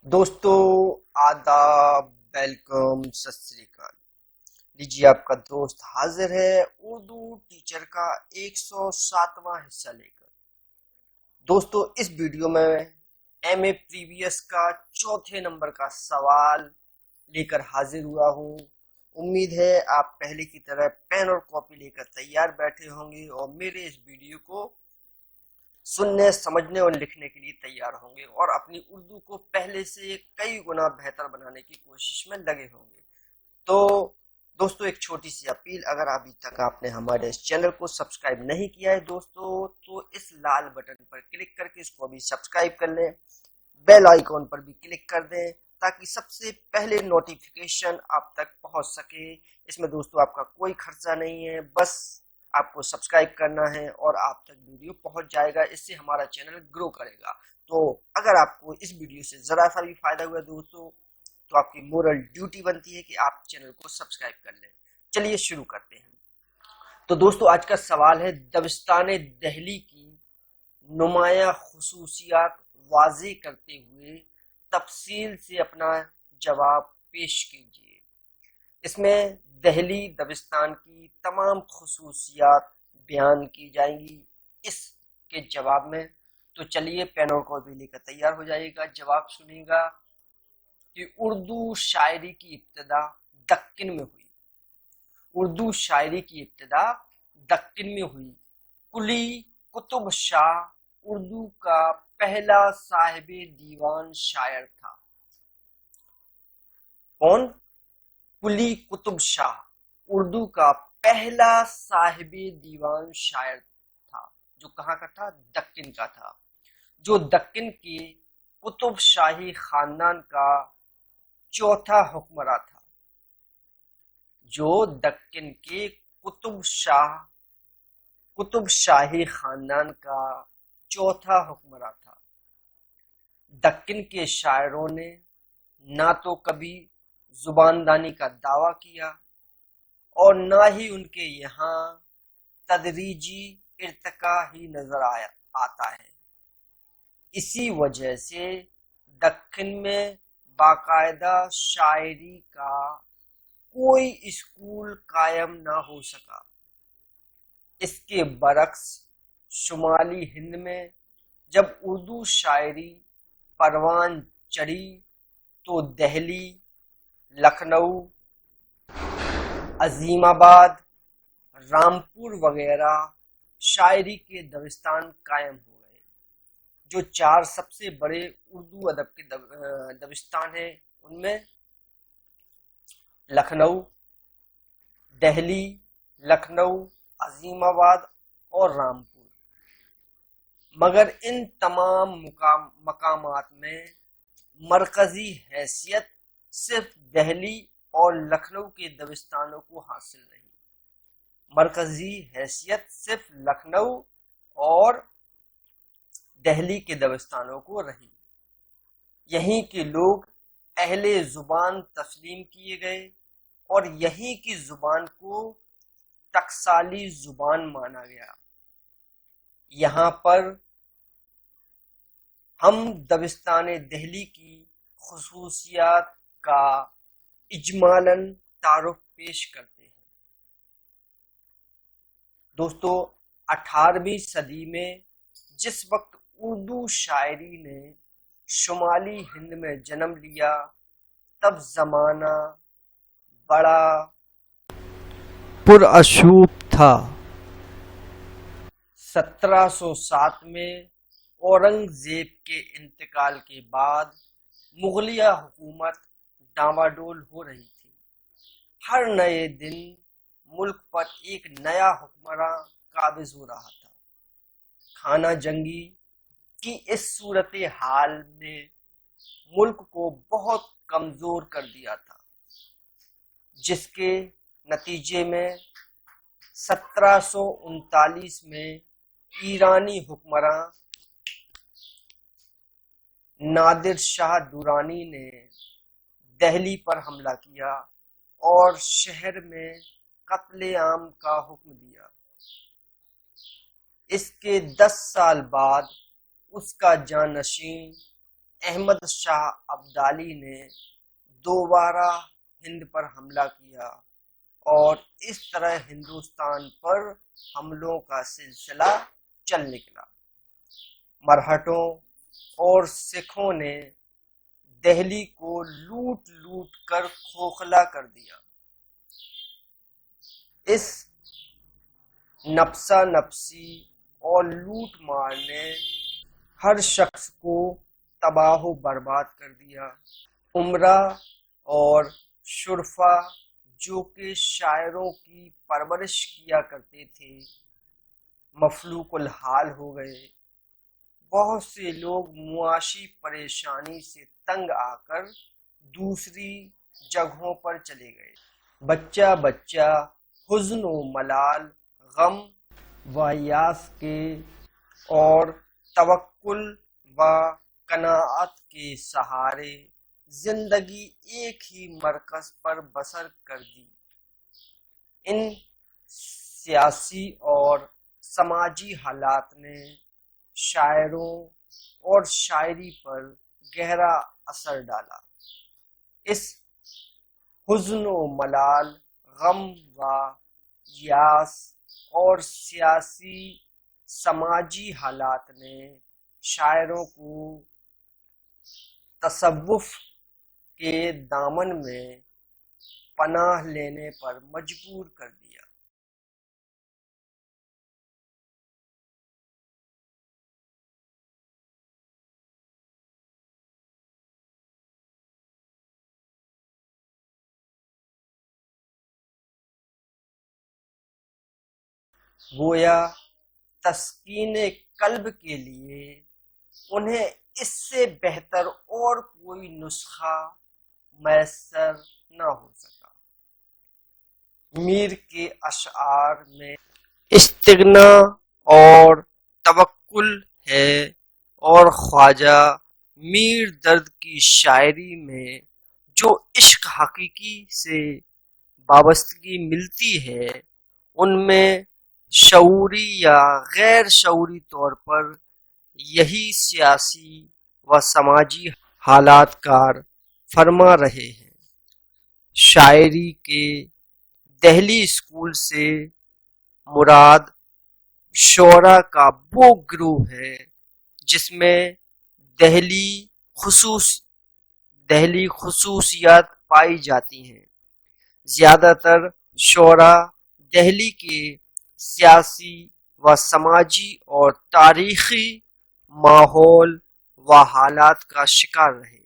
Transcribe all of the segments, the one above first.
دوستو آداب، ویلکم، ست سری اکال۔ لیجیے آپ کا دوست حاضر ہے اردو ٹیچر کا 107واں حصہ لے کر۔ دوستو اس ویڈیو میں ایم اے پریویس کا چوتھے نمبر کا سوال لے کر حاضر ہوا ہوں۔ امید ہے آپ پہلے کی طرح پین اور کاپی لے کر تیار بیٹھے ہوں گے اور میرے اس ویڈیو کو سننے، سمجھنے اور لکھنے کے لیے تیار ہوں گے اور اپنی اردو کو پہلے سے کئی گنا بہتر بنانے کی کوشش میں لگے ہوں گے۔ تو دوستو ایک چھوٹی سی اپیل، اگر ابھی تک آپ نے ہمارے اس چینل کو سبسکرائب نہیں کیا ہے دوستو تو اس لال بٹن پر کلک کر کے اس کو بھی سبسکرائب کر لیں، بیل آئیکن پر بھی کلک کر دیں تاکہ سب سے پہلے نوٹیفیکیشن آپ تک پہنچ سکے۔ اس میں دوستو آپ کا کوئی خرچہ نہیں ہے، بس آپ کو سبسکرائب کرنا ہے اور آپ تک ویڈیو پہنچ جائے گا، اس سے ہمارا چینل گرو کرے گا۔ تو اگر آپ کو اس ویڈیو سے ذرا سا بھی فائدہ ہوا دوستو تو آپ کی مورل ڈیوٹی بنتی ہے کہ آپ چینل کو سبسکرائب کر لیں۔ چلیے شروع کرتے ہیں۔ تو دوستو آج کا سوال ہے، دبستان دہلی کی نمایاں خصوصیات واضح کرتے ہوئے تفصیل سے اپنا جواب پیش کیجیے۔ اس میں دہلی دبستان کی تمام خصوصیات بیان کی جائیں گی اس کے جواب میں۔ تو چلیے پین اور کاپی لے کر تیار ہو جائے گا، جواب سنیے گا کہ اردو شاعری کی ابتدا دکن میں ہوئی۔ اردو شاعری کی ابتدا دکن میں ہوئی۔ قلی قطب شاہ اردو کا پہلا صاحب دیوان شاعر تھا۔ کون؟ قلی قطب شاہ اردو کا پہلا صاحب دیوان شاعر تھا، جو کہاں کا تھا؟ دکن کا تھا، جو دکن کے قطب شاہی خاندان کا چوتھا حکمراں تھا، جو دکن کے قطب شاہی خاندان کا چوتھا حکمراں تھا۔ دکن کے شاعروں نے نہ تو کبھی زباندانی کا دعویٰ کیا اور نہ ہی ان کے یہاں تدریجی ارتقاء ہی نظر آتا ہے۔ اسی وجہ سے دکن میں باقاعدہ شاعری کا کوئی اسکول قائم نہ ہو سکا۔ اس کے برعکس شمالی ہند میں جب اردو شاعری پروان چڑھی تو دہلی، لکھنؤ، عظیم آباد، رامپور وغیرہ شاعری کے دبستان قائم ہو گئے۔ جو چار سب سے بڑے اردو ادب کے دبستان ہیں ان میں لکھنؤ، دہلی، لکھنؤ، عظیم آباد اور رامپور۔ مگر ان تمام مقامات میں مرکزی حیثیت صرف دہلی اور لکھنؤ کے دبستانوں کو حاصل نہیں۔ مرکزی حیثیت صرف لکھنؤ اور دہلی کے دبستانوں کو رہی۔ یہیں کے لوگ اہل زبان تسلیم کیے گئے اور یہیں کی زبان کو ٹکسالی زبان مانا گیا۔ یہاں پر ہم دبستان دہلی کی خصوصیات کا اجمالاً تعارف پیش کرتے ہیں۔ دوستو 18ویں صدی میں جس وقت اردو شاعری نے شمالی ہند میں جنم لیا تب زمانہ بڑا پرآشوب تھا۔ 1707 میں اورنگزیب کے انتقال کے بعد مغلیہ حکومت ڈاواڈول ہو رہی تھی۔ ہر نئے دن ملک پر ایک نیا حکمراں قابض ہو رہا تھا۔ خانہ جنگی کی اس صورتحال نے ملک کو بہت کمزور کر دیا تھا، جس کے نتیجے میں 1739 میں ایرانی حکمراں نادر شاہ درانی نے دہلی پر حملہ کیا اور شہر میں قتل عام کا حکم دیا۔ اس کے 10 سال بعد اس کا جانشین احمد شاہ ابدالی نے دوبارہ ہند پر حملہ کیا اور اس طرح ہندوستان پر حملوں کا سلسلہ چل نکلا۔ مرہٹوں اور سکھوں نے دہلی کو لوٹ لوٹ کر کھوکھلا کر دیا۔ اس نفسا نفسی اور لوٹ مار نے ہر شخص کو تباہ و برباد کر دیا۔ عمرا اور شرفا جو کہ شاعروں کی پرورش کیا کرتے تھے مفلوق الحال ہو گئے۔ بہت سے لوگ معاشی پریشانی سے تنگ آ کر دوسری جگہوں پر چلے گئے۔ بچہ بچہ حزن و ملال، غم و یاس کے اور توکل و قناعت کے سہارے زندگی ایک ہی مرکز پر بسر کر دی۔ ان سیاسی اور سماجی حالات نے شاعروں اور شاعری پر گہرا اثر ڈالا۔ اس حزن و ملال، غم و یاس اور سیاسی سماجی حالات نے شاعروں کو تصوف کے دامن میں پناہ لینے پر مجبور کر دیا۔ گویا تسکین قلب کے لیے انہیں اس سے بہتر اور کوئی نسخہ میسر نہ ہو سکا۔ میر کے اشعار میں استغنا اور توکل ہے اور خواجہ میر درد کی شاعری میں جو عشق حقیقی سے وابستگی ملتی ہے ان میں شعوری یا غیر شعوری طور پر یہی سیاسی و سماجی حالات کار فرما رہے ہیں۔ شاعری کے دہلی اسکول سے مراد شعراء کا وہ گروہ ہے جس میں دہلی خصوصیات پائی جاتی ہیں۔ زیادہ تر شعراء دہلی کے سیاسی و سماجی اور تاریخی ماحول و حالات کا شکار رہے۔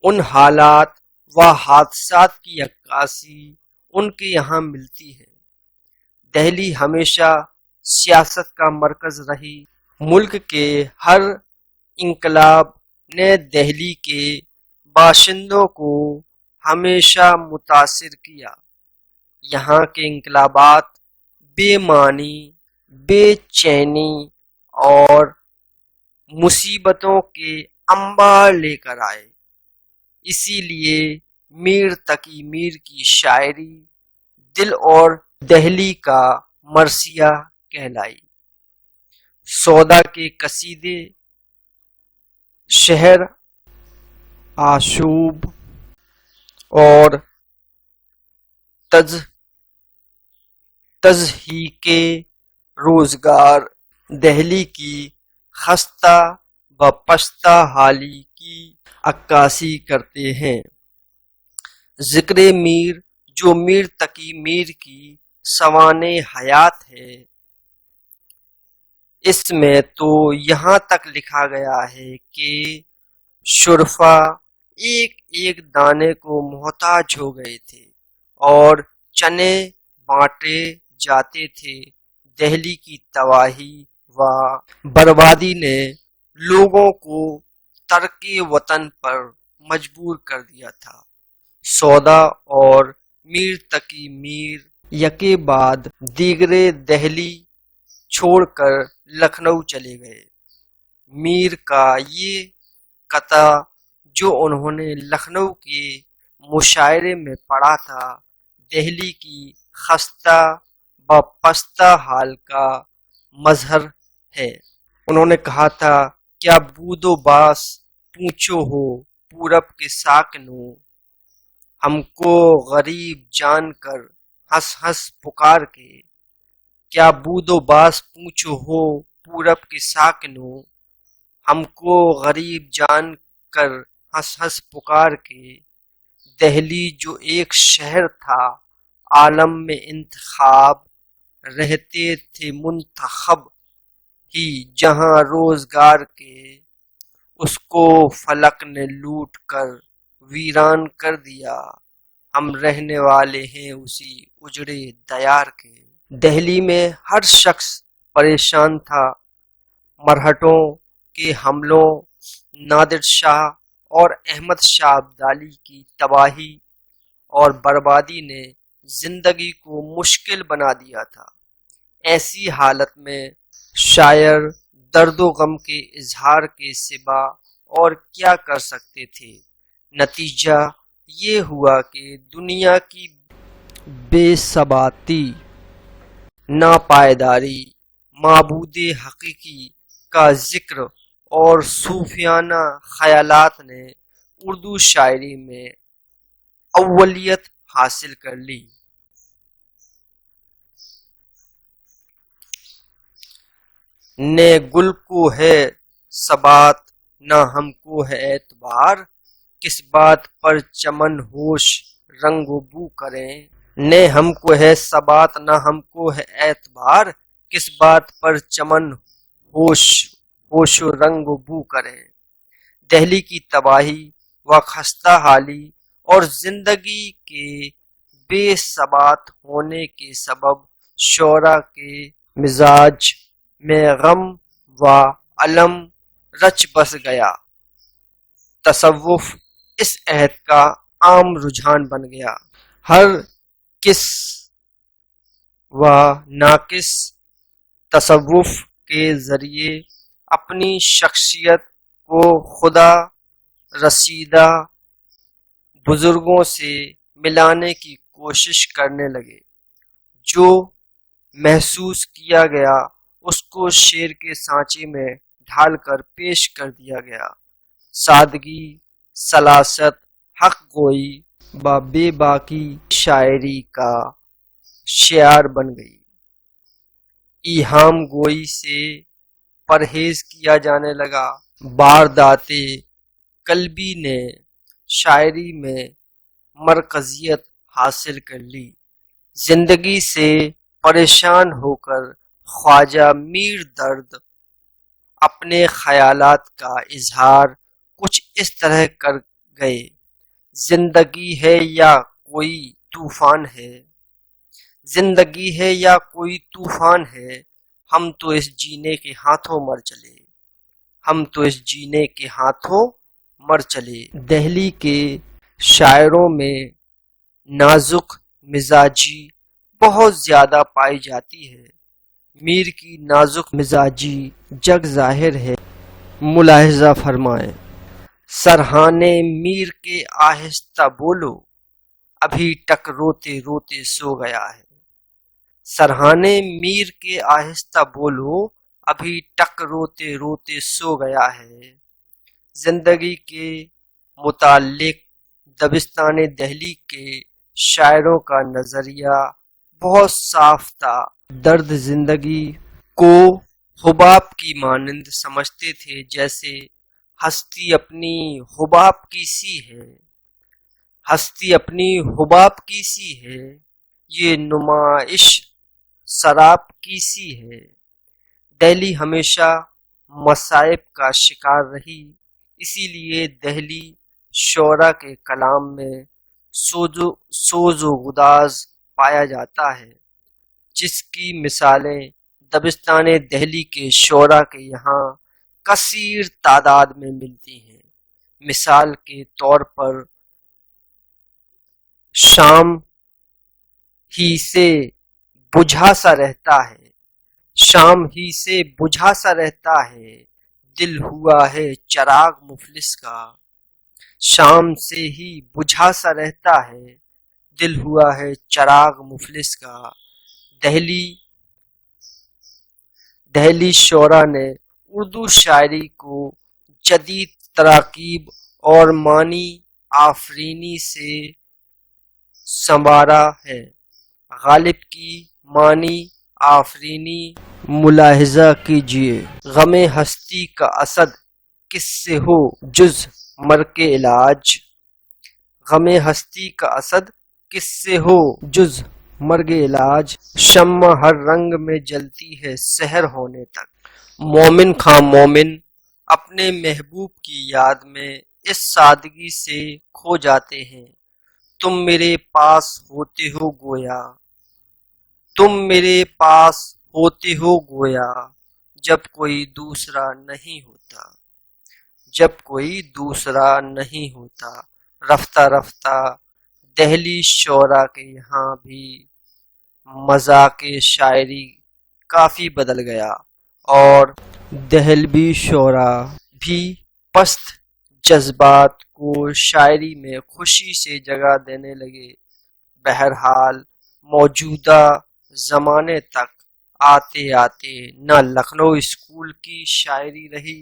ان حالات و حادثات کی عکاسی ان کے یہاں ملتی ہے۔ دہلی ہمیشہ سیاست کا مرکز رہی۔ ملک کے ہر انقلاب نے دہلی کے باشندوں کو ہمیشہ متاثر کیا۔ یہاں کے انقلابات بے معنی، بے چینی اور مصیبتوں کے انبار لے کر آئے۔ اسی لیے میر تقی میر کی شاعری دل اور دہلی کا مرثیہ کہلائی۔ سودا کے قصیدے، شہر آشوب اور تضحیک روزگار دہلی کی خستہ و پستہ حالی کی عکاسی کرتے ہیں۔ ذکر میر جو میر تقی میر کی سوانح حیات ہے، اس میں تو یہاں تک لکھا گیا ہے کہ شرفا ایک ایک دانے کو محتاج ہو گئے تھے اور چنے بانٹے جاتے تھے۔ دہلی کی تباہی و بربادی نے لوگوں کو ترک وطن پر مجبور کر دیا تھا۔ سودا اور میر تقی میر یکے بعد دیگرے دہلی چھوڑ کر لکھنؤ چلے گئے۔ میر کا یہ قطعہ جو انہوں نے لکھنؤ کے مشاعرے میں پڑھا تھا، دہلی کی خستہ و پستہ حال کا مظہر ہے۔ انہوں نے کہا تھا کیا بود و باس پوچھو ہو پورب کے ساکنوں، ہم کو غریب جان کر ہنس ہنس پکار کے، کیا بود و باس پوچھو ہو پورب کے ساکنوں، ہم کو غریب جان کر ہنس ہنس پکار کے، دہلی جو ایک شہر تھا عالم میں انتخاب، رہتے تھے منتخب ہی جہاں روزگار کے، اس کو فلک نے لوٹ کر ویران کر دیا، ہم رہنے والے ہیں اسی اجڑے دیار کے۔ دہلی میں ہر شخص پریشان تھا، مرہٹوں کے حملوں، نادر شاہ اور احمد شاہ ابدالی کی تباہی اور بربادی نے زندگی کو مشکل بنا دیا تھا۔ ایسی حالت میں شاعر درد و غم کے اظہار کے سوا اور کیا کر سکتے تھے؟ نتیجہ یہ ہوا کہ دنیا کی بے ثباتی، ناپائیداری، معبود حقیقی کا ذکر اور صوفیانہ خیالات نے اردو شاعری میں اولیت حاصل کر لی۔ نہ گل کو ہے ثبات نہ ہم کو ہے اعتبار، کس بات پر چمن ہوش رنگ و بو کریں، نہ ہم کو ہے ثبات نہ ہم کو ہے اعتبار، کس بات پر چمن ہوش و رنگ و بو کریں۔ دہلی کی تباہی و خستہ حالی اور زندگی کے بے ثبات ہونے کے سبب شعراء کے مزاج میں غم و الم رچ بس گیا۔ تصوف اس عہد کا عام رجحان بن گیا۔ ہر کس و ناقص تصوف کے ذریعے اپنی شخصیت کو خدا رسیدہ بزرگوں سے ملانے کی کوشش کرنے لگے۔ جو محسوس کیا گیا اس کو شعر کے سانچے میں ڈھال کر پیش کر دیا گیا۔ سادگی، سلاست، حق گوئی با بے باکی شاعری کا شعار بن گئی۔ ایہام گوئی سے پرہیز کیا جانے لگا۔ واردات قلبی نے شاعری میں مرکزیت حاصل کر لی۔ زندگی سے پریشان ہو کر خواجہ میر درد اپنے خیالات کا اظہار کچھ اس طرح کر گئے: زندگی ہے یا کوئی طوفان ہے، زندگی ہے یا کوئی طوفان ہے، ہم تو اس جینے کے ہاتھوں مر چلے، ہم تو اس جینے کے ہاتھوں مر چلے۔ دہلی کے شاعروں میں نازک مزاجی بہت زیادہ پائی جاتی ہے۔ میر کی نازک مزاجی جگ ظاہر ہے۔ ملاحظہ فرمائیں: سرہانے میر کے آہستہ بولو، ابھی تک روتے روتے سو گیا ہے۔ سرہانے میر کے آہستہ بولو، ابھی تک روتے روتے سو گیا ہے۔ زندگی کے متعلق دبستان دہلی کے شاعروں کا نظریہ بہت صاف تھا۔ درد زندگی کو حباب کی مانند سمجھتے تھے، جیسے ہستی اپنی حباب کی سی ہے، ہستی اپنی حباب کی سی ہے، یہ نمائش سراب کی سی ہے۔ دہلی ہمیشہ مصائب کا شکار رہی، اسی لیے دہلی شعراء کے کلام میں سوز و گداز پایا جاتا ہے، جس کی مثالیں دبستان دہلی کے شعراء کے یہاں کثیر تعداد میں ملتی ہیں۔ مثال کے طور پر شام ہی سے بجھا سا رہتا ہے، شام ہی سے بجھا سا رہتا ہے، دل ہوا ہے چراغ مفلس کا، شام سے ہی بجھا سا رہتا ہے، دل ہوا ہے چراغ مفلس کا۔ دہلی شعراء نے اردو شاعری کو جدید تراکیب اور معنی آفرینی سے سنوارا ہے۔ غالب کی معنی آفرینی ملاحظہ کیجیے۔ غم ہستی کا اسد کس سے ہو جز مرگ علاج، غم ہستی کا اسد کس سے ہو جز مرگ علاج، شمع ہر رنگ میں جلتی ہے سحر ہونے تک۔ مومن خاں مومن اپنے محبوب کی یاد میں اس سادگی سے کھو جاتے ہیں۔ تم میرے پاس ہوتے ہو گویا، تم میرے پاس ہوتے ہو گویا، جب کوئی دوسرا نہیں ہوتا، جب کوئی دوسرا نہیں ہوتا۔ رفتہ رفتہ دہلی شعراء کے یہاں بھی مذاق شاعری کافی بدل گیا اور دہلوی شعراء بھی پست جذبات کو شاعری میں خوشی سے جگہ دینے لگے۔ بہرحال موجودہ زمانے تک آتے آتے نہ لکھنؤ اسکول کی شاعری رہی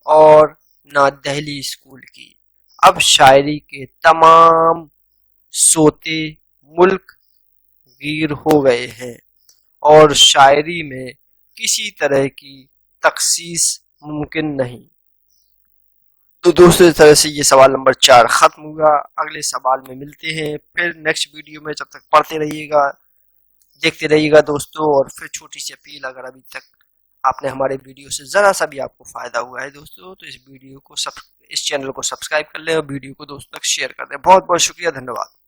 اور نہ دہلی اسکول کی۔ اب شاعری کے تمام سوتے ملک گیر ہو گئے ہیں اور شاعری میں کسی طرح کی تخصیص ممکن نہیں۔ تو دوستوں اس طرح سے یہ سوال نمبر 4 ختم ہوا۔ اگلے سوال میں ملتے ہیں پھر نیکسٹ ویڈیو میں، جب تک پڑھتے رہیے گا، دیکھتے رہیے گا دوستوں۔ اور پھر چھوٹی سی اپیل، اگر ابھی تک آپ نے ہمارے ویڈیو سے ذرا سا بھی آپ کو فائدہ ہوا ہے دوستوں، تو اس ویڈیو کو اس چینل کو سبسکرائب کر لیں اور ویڈیو کو دوستوں تک شیئر کر دیں۔ بہت بہت شکریہ، دھنیہ واد۔